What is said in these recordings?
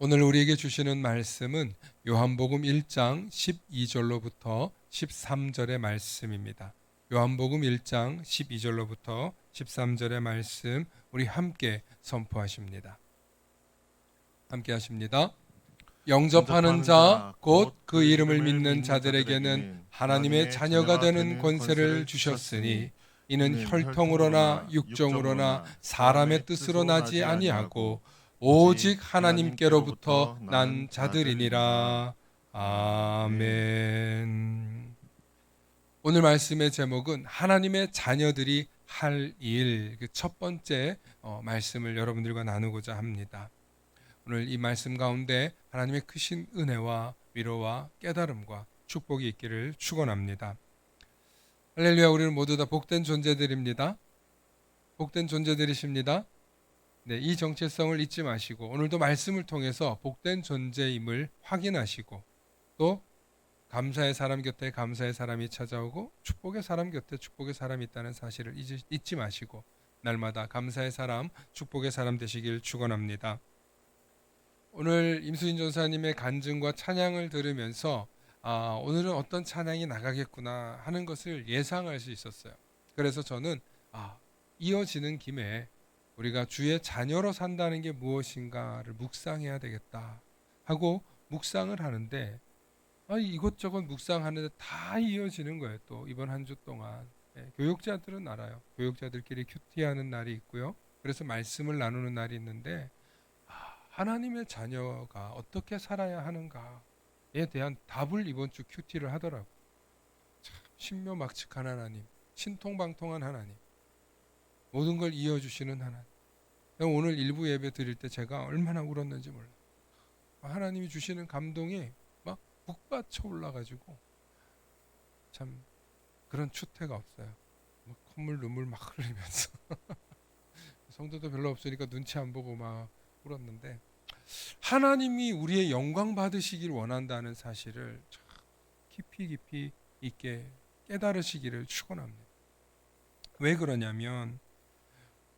오늘 우리에게 주시는 말씀은 요한복음 1장 12절로부터 13절의 말씀입니다. 요한복음 1장 12절로부터 13절의 말씀 우리 함께 선포하십니다. 함께 하십니다. 영접하는 자 곧 그 이름을 믿는 자들에게는 하나님의 자녀가 되는 권세를 주셨으니 이는 혈통으로나 육정으로나 사람의 뜻으로 나지 아니하고 오직 하나님께로부터 난 자들이니라. 아멘. 오늘 말씀의 제목은 하나님의 자녀들이 할 일, 그 첫 번째 말씀을 여러분들과 나누고자 합니다. 오늘 이 말씀 가운데 하나님의 크신 은혜와 위로와 깨달음과 축복이 있기를 축원합니다. 할렐루야. 우리는 모두 다 복된 존재들입니다. 복된 존재들이십니다. 네, 이 정체성을 잊지 마시고 오늘도 말씀을 통해서 복된 존재임을 확인하시고 또 감사의 사람 곁에 감사의 사람이 찾아오고 축복의 사람 곁에 축복의 사람이 있다는 사실을 잊지 마시고 날마다 감사의 사람, 축복의 사람 되시길 축원합니다. 오늘 임수인 전사님의 간증과 찬양을 들으면서 오늘은 어떤 찬양이 나가겠구나 하는 것을 예상할 수 있었어요. 그래서 저는 이어지는 김에 우리가 주의 자녀로 산다는 게 무엇인가를 묵상해야 되겠다 하고 묵상을 하는데 이것저것 묵상하는데 다 이어지는 거예요. 또 이번 한 주 동안 교육자들은 알아요. 교육자들끼리 큐티하는 날이 있고요. 그래서 말씀을 나누는 날이 있는데 하나님의 자녀가 어떻게 살아야 하는가에 대한 답을 이번 주 큐티를 하더라고요. 참 신묘막측한 하나님, 신통방통한 하나님, 모든 걸 이어주시는 하나님. 오늘 일부 예배 드릴 때 제가 얼마나 울었는지 몰라요. 하나님이 주시는 감동이 막 북받쳐 올라가지고 참 그런 추태가 없어요. 콧물 눈물 막 흘리면서 성도도 별로 없으니까 눈치 안 보고 막 울었는데 하나님이 우리의 영광 받으시길 원한다는 사실을 참 깊이 있게 깨달으시기를 축원합니다. 왜 그러냐면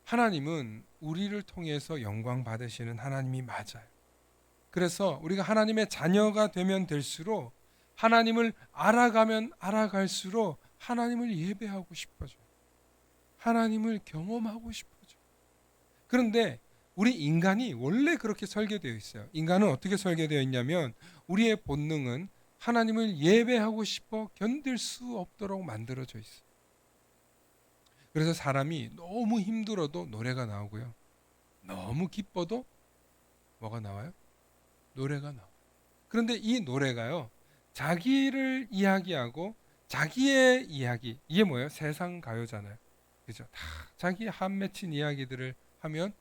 하나님은 우리를 통해서 영광 받으시는 하나님이 맞아요. 그래서 우리가 하나님의 자녀가 되면 될수록 하나님을 알아가면 알아갈수록 하나님을 예배하고 싶어져요. 하나님을 경험하고 싶어져요. 그런데 우리 인간이 원래 그렇게 설계되어 있어요. 인간은 어떻게 설계되어 있냐면 우리의 본능은 하나님을 예배하고 싶어 견딜 수 없도록 만들어져 있어요. 그래서 사람이 너무 힘들어도 노래가 나오고요. 너무 기뻐도 뭐가 나와요? 노래가 나와요. 그런데 이 노래가요. 자기를 이야기하고 자기의 이야기, 이게 뭐예요? 세상 가요잖아요. 그죠? 다 자기 한 맺힌 이야기들을 하면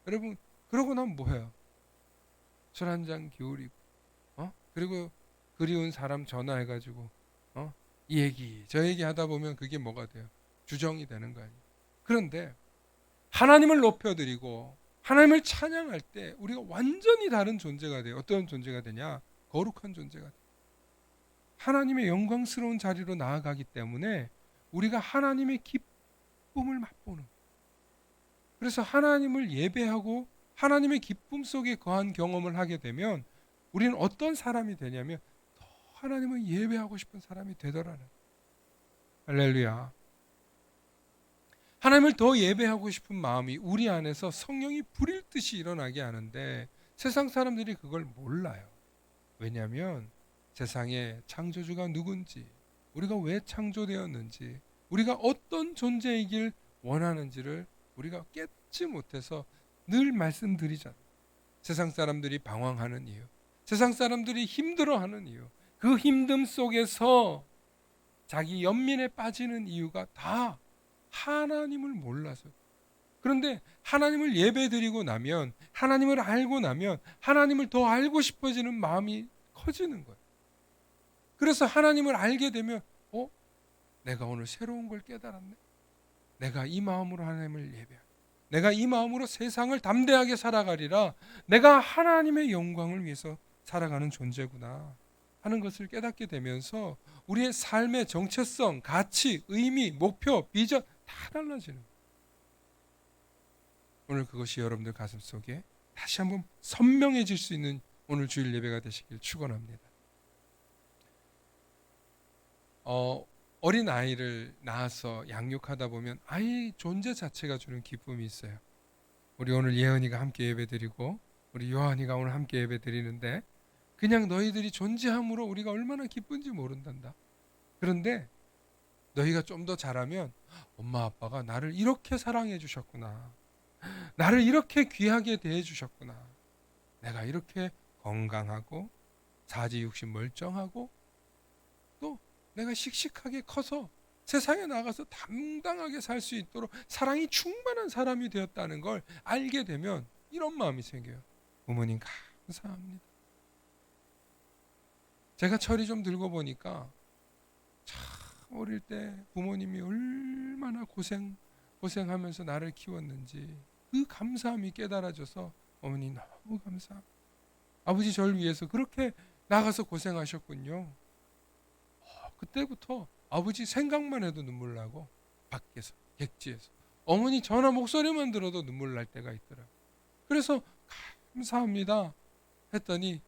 여러분 그러고 나면 뭐해요? 술 한 잔 기울이고 그리고 그리운 사람 전화해가지고 이 얘기 저 얘기 하다 보면 그게 뭐가 돼요? 주정이 되는 거 아니에요. 그런데 하나님을 높여드리고 하나님을 찬양할 때 우리가 완전히 다른 존재가 돼요. 어떤 존재가 되냐? 거룩한 존재가 돼요. 하나님의 영광스러운 자리로 나아가기 때문에 우리가 하나님의 기쁨을 맛보는 거예요. 그래서 하나님을 예배하고 하나님의 기쁨 속에 거한 경험을 하게 되면 우리는 어떤 사람이 되냐면 더 하나님을 예배하고 싶은 사람이 되더라는 거예요. 할렐루야. 하나님을 더 예배하고 싶은 마음이 우리 안에서 성령이 불일 듯이 일어나게 하는데 세상 사람들이 그걸 몰라요. 왜냐하면 세상의 창조주가 누군지, 우리가 왜 창조되었는지, 우리가 어떤 존재이길 원하는지를 우리가 깨닫지 못해서 늘 말씀드리잖아요. 세상 사람들이 방황하는 이유, 세상 사람들이 힘들어하는 이유, 그 힘듦 속에서 자기 연민에 빠지는 이유가 다 하나님을 몰라서. 그런데 하나님을 예배드리고 나면, 하나님을 알고 나면 하나님을 더 알고 싶어지는 마음이 커지는 거예요. 그래서 하나님을 알게 되면 내가 오늘 새로운 걸 깨달았네. 내가 이 마음으로 하나님을 예배하고 내가 이 마음으로 세상을 담대하게 살아가리라. 내가 하나님의 영광을 위해서 살아가는 존재구나 하는 것을 깨닫게 되면서 우리의 삶의 정체성, 가치, 의미, 목표, 비전 다 달라지는 거예요. 오늘 그것이 여러분들 가슴 속에 다시 한번 선명해질 수 있는 오늘 주일 예배가 되시길 축원합니다. 어린 아이를 낳아서 양육하다 보면 아이 존재 자체가 주는 기쁨이 있어요. 우리 오늘 예언이가 함께 예배드리고 우리 요한이가 오늘 함께 예배드리는데 그냥 너희들이 존재함으로 우리가 얼마나 기쁜지 모른단다. 그런데 너희가 좀 더 자라면 엄마 아빠가 나를 이렇게 사랑해 주셨구나. 나를 이렇게 귀하게 대해 주셨구나. 내가 이렇게 건강하고 사지육신 멀쩡하고 또 내가 씩씩하게 커서 세상에 나가서 당당하게 살 수 있도록 사랑이 충만한 사람이 되었다는 걸 알게 되면 이런 마음이 생겨요. 부모님 감사합니다. 제가 철이 좀 들고 보니까 참 어릴 때 부모님이 얼마나 고생하면서 나를 키웠는지 그 감사함이 깨달아져서 어머니 너무 감사합니다. 아버지 저를 위해서 그렇게 나가서 고생하셨군요. 그때부터 아버지 생각만 해도 눈물 나고 밖에서 객지에서 어머니 전화 목소리만 들어도 눈물 날 때가 있더라고요. 그래서 감사합니다 했더니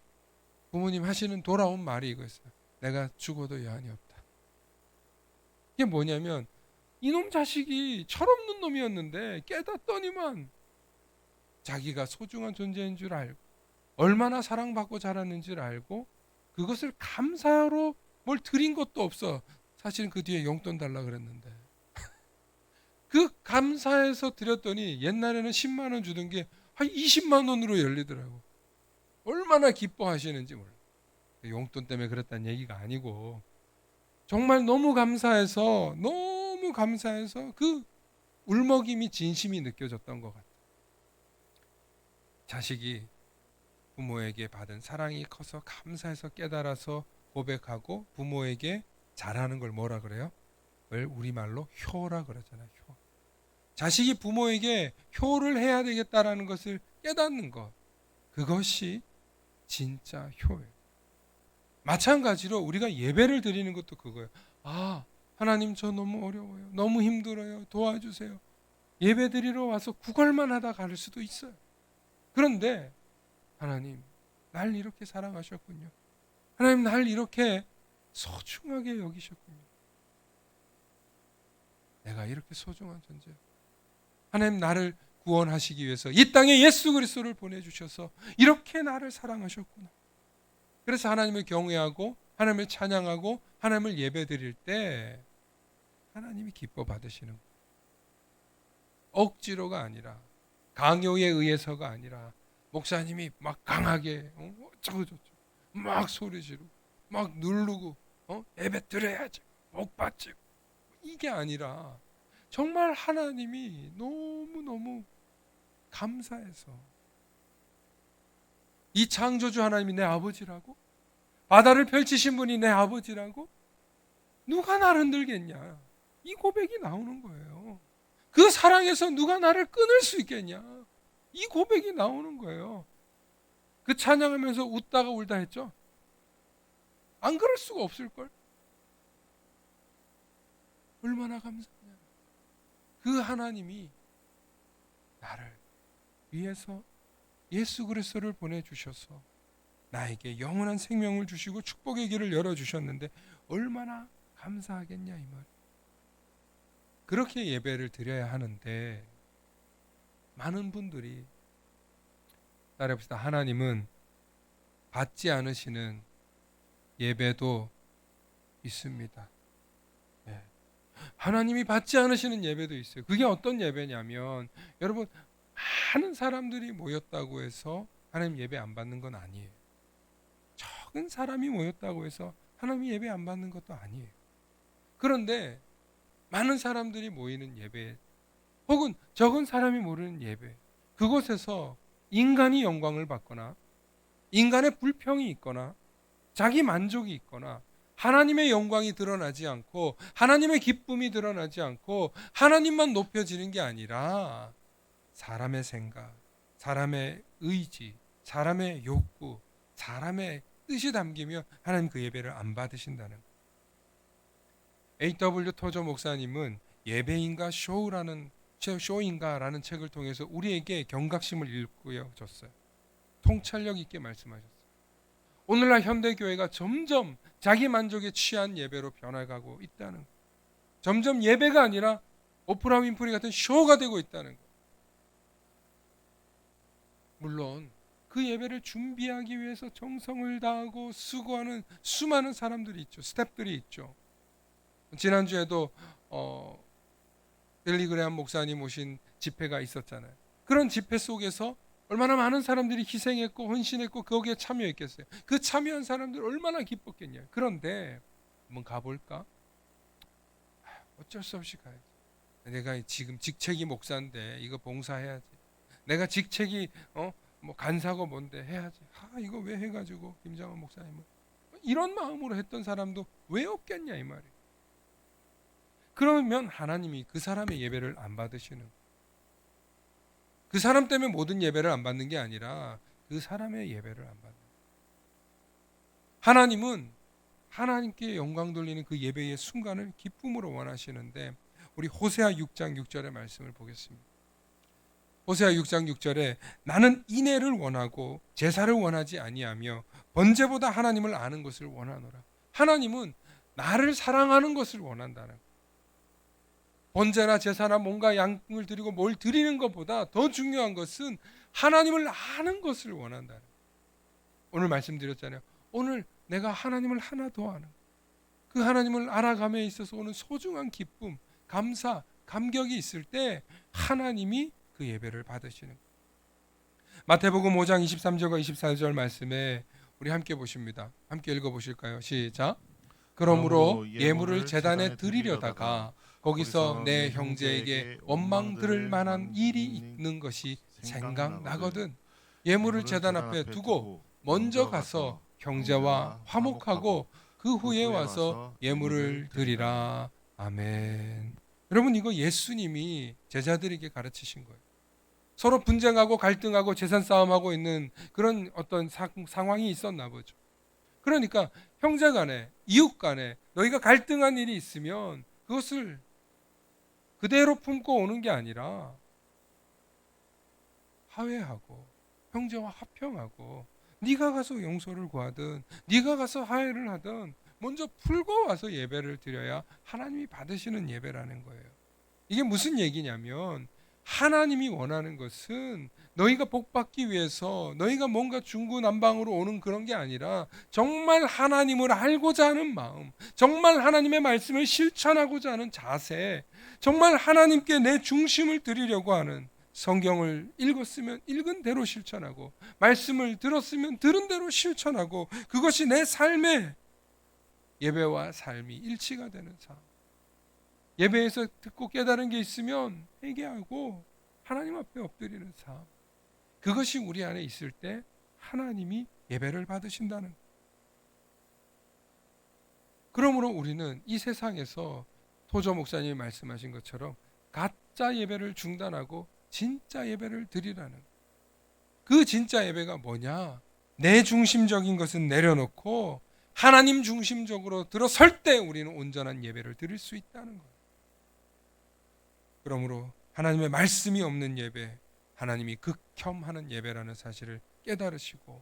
부모님 하시는 돌아온 말이 이거였어요. 내가 죽어도 여한이 없다. 이게 뭐냐면 이놈 자식이 철없는 놈이었는데 깨닫더니만 자기가 소중한 존재인 줄 알고 얼마나 사랑받고 자랐는 줄 알고 그것을 감사로 뭘 드린 것도 없어. 사실은 그 뒤에 용돈 달라 그랬는데 그 감사해서 드렸더니 옛날에는 10만 원 주던 게 한 20만 원으로 열리더라고. 얼마나 기뻐하시는지 몰라. 용돈 때문에 그랬다는 얘기가 아니고 정말 너무 감사해서 그 울먹임이 진심이 느껴졌던 것 같아요. 자식이 부모에게 받은 사랑이 커서 감사해서 깨달아서 고백하고 부모에게 잘하는 걸 뭐라 그래요? 그걸 우리말로 효라 그러잖아요. 효. 자식이 부모에게 효를 해야 되겠다라는 것을 깨닫는 것, 그것이 진짜 효예요. 마찬가지로 우리가 예배를 드리는 것도 그거예요. 아, 하나님 저 너무 어려워요. 너무 힘들어요. 도와주세요. 예배 드리러 와서 구걸만 하다 갈 수도 있어요. 그런데 하나님 날 이렇게 사랑하셨군요. 하나님 날 이렇게 소중하게 여기셨군요. 내가 이렇게 소중한 존재. 하나님 나를 구원하시기 위해서 이 땅에 예수 그리스도를 보내주셔서 이렇게 나를 사랑하셨구나. 그래서 하나님을 경외하고 하나님을 찬양하고 하나님을 예배드릴 때 하나님이 기뻐 받으시는 거예요. 억지로가 아니라 강요에 의해서가 아니라 목사님이 막 강하게 어쩌고 저쩌고 막 소리 지르고 막 누르고 예배 드려야지 복 받지 이게 아니라 정말 하나님이 너무너무 감사해서 이 창조주 하나님이 내 아버지라고 바다를 펼치신 분이 내 아버지라고 누가 나를 흔들겠냐 이 고백이 나오는 거예요. 그 사랑에서 누가 나를 끊을 수 있겠냐 이 고백이 나오는 거예요. 그 찬양하면서 웃다가 울다 했죠. 안 그럴 수가 없을걸. 얼마나 감사하냐. 그 하나님이 나를 위해서 예수 그리스도를 보내주셔서 나에게 영원한 생명을 주시고 축복의 길을 열어주셨는데 얼마나 감사하겠냐 이 말. 그렇게 예배를 드려야 하는데 많은 분들이 따라해봅시다. 하나님은 받지 않으시는 예배도 있습니다. 네. 하나님이 받지 않으시는 예배도 있어요. 그게 어떤 예배냐면 여러분 많은 사람들이 모였다고 해서 하나님 예배 안 받는 건 아니에요. 적은 사람이 모였다고 해서 하나님 예배 안 받는 것도 아니에요. 그런데 많은 사람들이 모이는 예배 혹은 적은 사람이 모르는 예배 그곳에서 인간이 영광을 받거나 인간의 불평이 있거나 자기 만족이 있거나 하나님의 영광이 드러나지 않고 하나님의 기쁨이 드러나지 않고 하나님만 높여지는 게 아니라 사람의 생각, 사람의 의지, 사람의 욕구, 사람의 뜻이 담기면 하나님 그 예배를 안 받으신다는 거예요. A.W. 토저 목사님은 예배인가 쇼인가라는 책을 통해서 우리에게 경각심을 일구어 줬어요. 통찰력 있게 말씀하셨어요. 오늘날 현대교회가 점점 자기 만족에 취한 예배로 변해가고 있다는 거. 점점 예배가 아니라 오프라 윈프리 같은 쇼가 되고 있다는 거. 물론 그 예배를 준비하기 위해서 정성을 다하고 수고하는 수많은 사람들이 있죠. 스태프들이 있죠. 지난주에도 빌리그레함 목사님 오신 집회가 있었잖아요. 그런 집회 속에서 얼마나 많은 사람들이 희생했고 헌신했고 거기에 참여했겠어요. 그 참여한 사람들 얼마나 기뻤겠냐. 그런데 한번 가볼까? 어쩔 수 없이 가야지. 내가 지금 직책이 목사인데 이거 봉사해야지. 내가 직책이 뭐 간사고 뭔데 해야지. 이거 왜 해가지고 김장원 목사님은 이런 마음으로 했던 사람도 왜 없겠냐 이 말이에요. 그러면 하나님이 그 사람의 예배를 안 받으시는 거예요. 그 사람 때문에 모든 예배를 안 받는 게 아니라 그 사람의 예배를 안 받는 거예요. 하나님은 하나님께 영광 돌리는 그 예배의 순간을 기쁨으로 원하시는데 우리 호세아 6장 6절의 말씀을 보겠습니다. 호세아 6장 6절에 나는 인애를 원하고 제사를 원하지 아니하며 번제보다 하나님을 아는 것을 원하노라. 하나님은 나를 사랑하는 것을 원한다는 거예요. 번제나 제사나 뭔가 양을 드리고 뭘 드리는 것보다 더 중요한 것은 하나님을 아는 것을 원한다는 거예요. 오늘 말씀드렸잖아요. 오늘 내가 하나님을 하나 더 아는 그 하나님을 알아감에 있어서 오는 소중한 기쁨, 감사, 감격이 있을 때 하나님이 그 예배를 받으시는 거예요. 마태복음 5장 23절과 24절 말씀에 우리 함께 보십니다. 함께 읽어보실까요? 시작. 그러므로 예물을 제단에 드리려다가 거기서 내 형제에게 원망 들을 만한 일이 있는 것이 생각나거든 예물을 제단 앞에 두고 먼저 가서 형제와 화목하고 그 후에 와서 예물을 드리라. 아멘. 여러분 이거 예수님이 제자들에게 가르치신 거예요. 서로 분쟁하고 갈등하고 재산 싸움하고 있는 그런 어떤 상황이 있었나 보죠. 그러니까 형제 간에 이웃 간에 너희가 갈등한 일이 있으면 그것을 그대로 품고 오는 게 아니라 화해하고 형제와 화평하고 네가 가서 용서를 구하든 네가 가서 화해를 하든 먼저 풀고 와서 예배를 드려야 하나님이 받으시는 예배라는 거예요. 이게 무슨 얘기냐면 하나님이 원하는 것은 너희가 복받기 위해서 너희가 뭔가 중구난방으로 오는 그런 게 아니라 정말 하나님을 알고자 하는 마음, 정말 하나님의 말씀을 실천하고자 하는 자세, 정말 하나님께 내 중심을 드리려고 하는 성경을 읽었으면 읽은 대로 실천하고 말씀을 들었으면 들은 대로 실천하고 그것이 내 삶의 예배와 삶이 일치가 되는 삶. 예배에서 듣고 깨달은 게 있으면 회개하고 하나님 앞에 엎드리는 삶. 그것이 우리 안에 있을 때 하나님이 예배를 받으신다는 거예요. 그러므로 우리는 이 세상에서 토저 목사님이 말씀하신 것처럼 가짜 예배를 중단하고 진짜 예배를 드리라는 거예요. 그 진짜 예배가 뭐냐? 내 중심적인 것은 내려놓고 하나님 중심적으로 들어설 때 우리는 온전한 예배를 드릴 수 있다는 거예요. 그러므로 하나님의 말씀이 없는 예배, 하나님이 극혐하는 예배라는 사실을 깨달으시고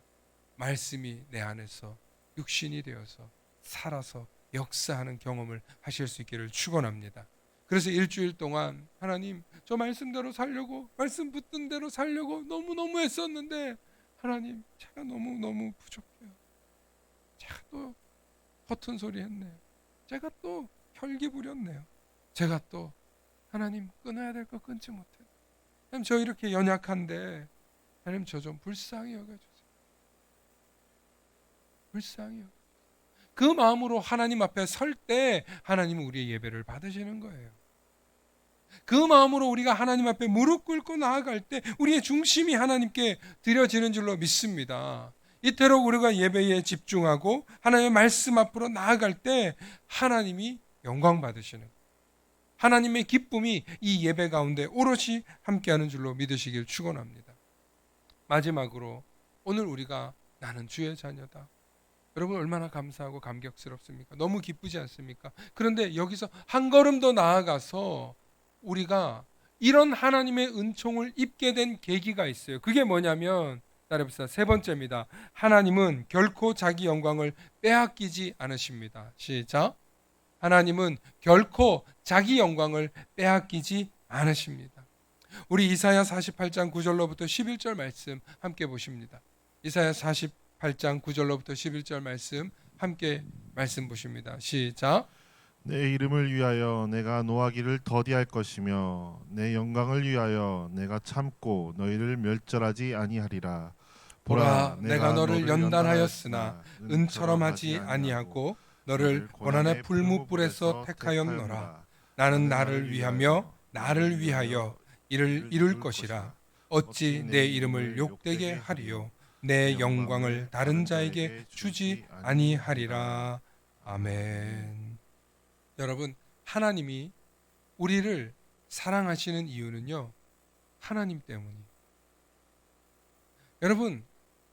말씀이 내 안에서 육신이 되어서 살아서 역사하는 경험을 하실 수 있기를 축원합니다. 그래서 일주일 동안 하나님 저 말씀대로 살려고 말씀 붙든 대로 살려고 너무너무 애썼는데 하나님 제가 너무너무 부족해요. 제가 또 허튼 소리 했네요. 제가 또 혈기 부렸네요. 제가 또 하나님 끊어야 될 거 끊지 못해요. 하나님 저 이렇게 연약한데 하나님 저 좀 불쌍히 여겨주세요. 불쌍히 여겨주세요. 그 마음으로 하나님 앞에 설 때 하나님은 우리의 예배를 받으시는 거예요. 그 마음으로 우리가 하나님 앞에 무릎 꿇고 나아갈 때 우리의 중심이 하나님께 드려지는 줄로 믿습니다. 이태로 우리가 예배에 집중하고 하나님의 말씀 앞으로 나아갈 때 하나님이 영광 받으시는 거예요. 하나님의 기쁨이 이 예배 가운데 오롯이 함께하는 줄로 믿으시길 축원합니다. 마지막으로 오늘 우리가 나는 주의 자녀다. 여러분 얼마나 감사하고 감격스럽습니까? 너무 기쁘지 않습니까? 그런데 여기서 한 걸음 더 나아가서 우리가 이런 하나님의 은총을 입게 된 계기가 있어요. 그게 뭐냐면 따라해봅시다. 세 번째입니다. 하나님은 결코 자기 영광을 빼앗기지 않으십니다. 시작. 하나님은 결코 자기 영광을 빼앗기지 않으십니다. 우리 이사야 48장 9절로부터 11절 말씀 함께 보십니다. 이사야 48장 9절로부터 11절 말씀 함께 말씀 보십니다. 시작. 내 이름을 위하여 내가 노하기를 더디할 것이며 내 영광을 위하여 내가 참고 너희를 멸절하지 아니하리라. 보라, 내가 너를 연단하였으나 은처럼 하지 아니하고 너를 고난의 불뭇불에서 택하였노라. 나는 나를 위하며 나를 위하여 이를 이룰 것이라. 어찌 내 이름을 욕되게 하리요 내 영광을 다른 자에게 주지 아니하리라. 아멘. 여러분, 하나님이 우리를 사랑하시는 이유는요, 하나님 때문이에요. 여러분,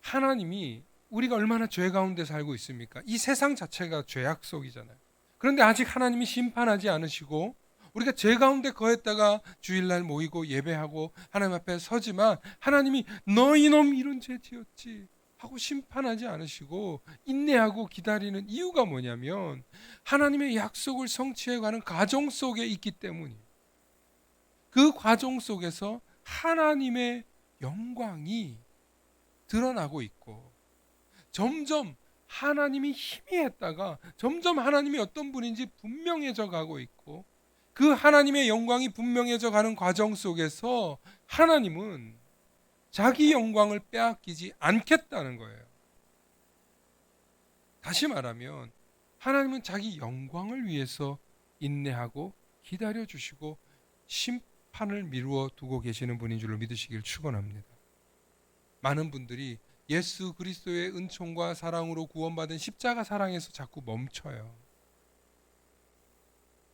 하나님이 우리가 얼마나 죄 가운데 살고 있습니까? 이 세상 자체가 죄악 속이잖아요. 그런데 아직 하나님이 심판하지 않으시고 우리가 죄 가운데 거했다가 주일날 모이고 예배하고 하나님 앞에 서지만 하나님이 너 이놈 이런 죄 지었지 하고 심판하지 않으시고 인내하고 기다리는 이유가 뭐냐면 하나님의 약속을 성취해가는 과정 속에 있기 때문이에요. 그 과정 속에서 하나님의 영광이 드러나고 있고 점점 하나님이 희미했다가 점점 하나님이 어떤 분인지 분명해져 가고 있고 그 하나님의 영광이 분명해져 가는 과정 속에서 하나님은 자기 영광을 빼앗기지 않겠다는 거예요. 다시 말하면 하나님은 자기 영광을 위해서 인내하고 기다려주시고 심판을 미루어 두고 계시는 분인 줄로 믿으시길 축원합니다. 많은 분들이 예수 그리스도의 은총과 사랑으로 구원받은 십자가 사랑에서 자꾸 멈춰요.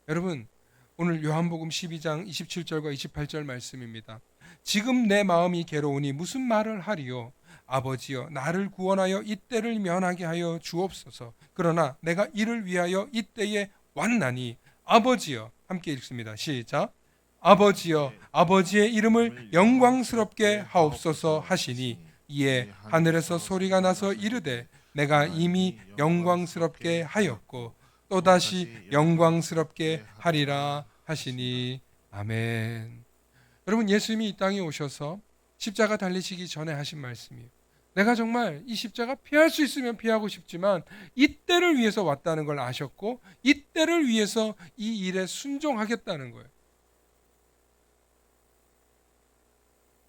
여러분, 오늘 요한복음 12장 27절과 28절 말씀입니다. 지금 내 마음이 괴로우니 무슨 말을 하리요? 아버지여, 나를 구원하여 이때를 면하게 하여 주옵소서. 그러나 내가 이를 위하여 이때에 왔나니 아버지여. 함께 읽습니다. 시작. 아버지여, 아버지의 이름을 영광스럽게 하옵소서 하시니 이에 하늘에서 소리가 나서 이르되 내가 이미 영광스럽게 하였고 또다시 영광스럽게 하리라 하시니. 아멘. 여러분, 예수님이 이 땅에 오셔서 십자가 달리시기 전에 하신 말씀이에요. 내가 정말 이 십자가 피할 수 있으면 피하고 싶지만 이때를 위해서 왔다는 걸 아셨고 이때를 위해서 이 일에 순종하겠다는 거예요.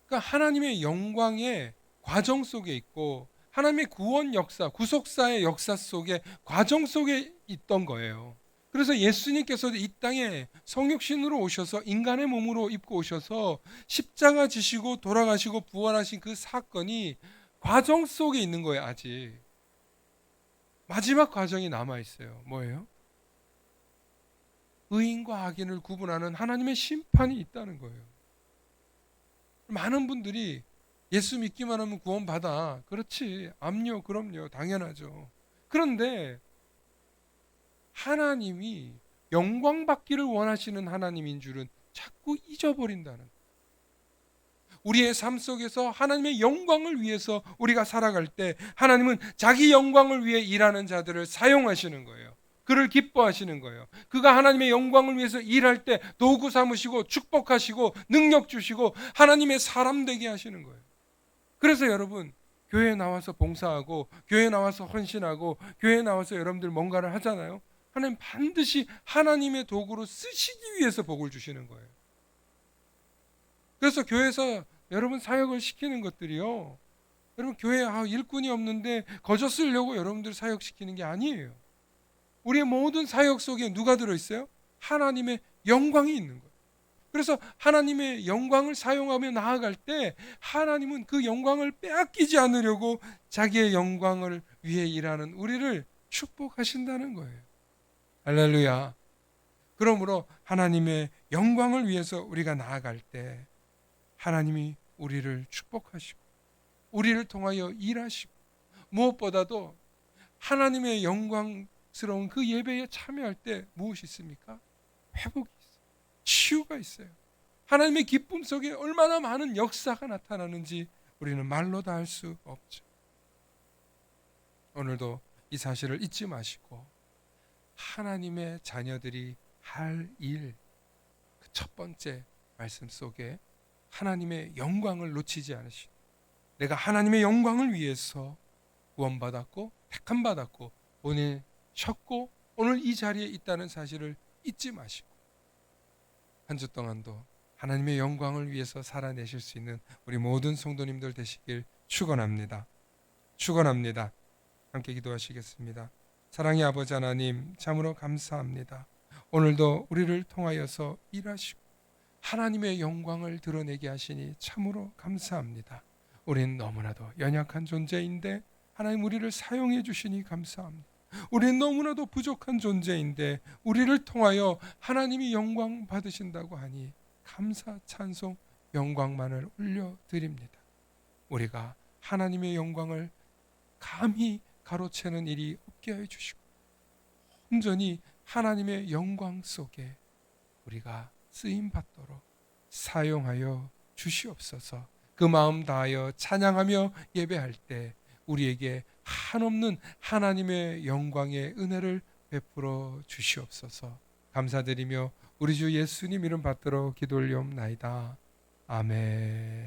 그러니까 하나님의 영광의 과정 속에 있고 하나님의 구원 역사, 구속사의 역사 속에 과정 속에 있던 거예요. 그래서 예수님께서 이 땅에 성육신으로 오셔서 인간의 몸으로 입고 오셔서 십자가 지시고 돌아가시고 부활하신 그 사건이 과정 속에 있는 거예요. 아직 마지막 과정이 남아있어요. 뭐예요? 의인과 악인을 구분하는 하나님의 심판이 있다는 거예요. 많은 분들이 예수 믿기만 하면 구원받아. 그렇지. 암요. 그럼요. 당연하죠. 그런데 하나님이 영광 받기를 원하시는 하나님인 줄은 자꾸 잊어버린다는 거예요. 우리의 삶 속에서 하나님의 영광을 위해서 우리가 살아갈 때 하나님은 자기 영광을 위해 일하는 자들을 사용하시는 거예요. 그를 기뻐하시는 거예요. 그가 하나님의 영광을 위해서 일할 때 도구 삼으시고 축복하시고 능력 주시고 하나님의 사람 되게 하시는 거예요. 그래서 여러분, 교회에 나와서 봉사하고 교회에 나와서 헌신하고 교회에 나와서 여러분들 뭔가를 하잖아요. 하나님 반드시 하나님의 도구로 쓰시기 위해서 복을 주시는 거예요. 그래서 교회에서 여러분 사역을 시키는 것들이요, 여러분 교회에 일꾼이 없는데 거저 쓰려고 여러분들 사역시키는 게 아니에요. 우리의 모든 사역 속에 누가 들어있어요? 하나님의 영광이 있는 거예요. 그래서 하나님의 영광을 사용하며 나아갈 때 하나님은 그 영광을 빼앗기지 않으려고 자기의 영광을 위해 일하는 우리를 축복하신다는 거예요. 할렐루야. 그러므로 하나님의 영광을 위해서 우리가 나아갈 때 하나님이 우리를 축복하시고 우리를 통하여 일하시고 무엇보다도 하나님의 영광스러운 그 예배에 참여할 때 무엇이 있습니까? 회복이 있어요. 치유가 있어요. 하나님의 기쁨 속에 얼마나 많은 역사가 나타나는지 우리는 말로 다 할 수 없죠. 오늘도 이 사실을 잊지 마시고 하나님의 자녀들이 할 일, 그 첫 번째 말씀 속에 하나님의 영광을 놓치지 않으시고, 내가 하나님의 영광을 위해서 구원받았고 택함받았고 보내셨고 오늘 이 자리에 있다는 사실을 잊지 마시고 한 주 동안도 하나님의 영광을 위해서 살아내실 수 있는 우리 모든 성도님들 되시길 축원합니다. 축원합니다. 함께 기도하시겠습니다. 사랑의 아버지 하나님, 참으로 감사합니다. 오늘도 우리를 통하여서 일하시고 하나님의 영광을 드러내게 하시니 참으로 감사합니다. 우리는 너무나도 연약한 존재인데 하나님 우리를 사용해 주시니 감사합니다. 우리는 너무나도 부족한 존재인데 우리를 통하여 하나님이 영광 받으신다고 하니 감사, 찬송, 영광만을 올려드립니다. 우리가 하나님의 영광을 감히 가로채는 일이 없게 해주시고 온전히 하나님의 영광 속에 우리가 쓰임받도록 사용하여 주시옵소서. 그 마음 다하여 찬양하며 예배할 때 우리에게 한없는 하나님의 영광의 은혜를 베풀어 주시옵소서. 감사드리며 우리 주 예수님 이름 받들어 기도 올리옵나이다. 아멘.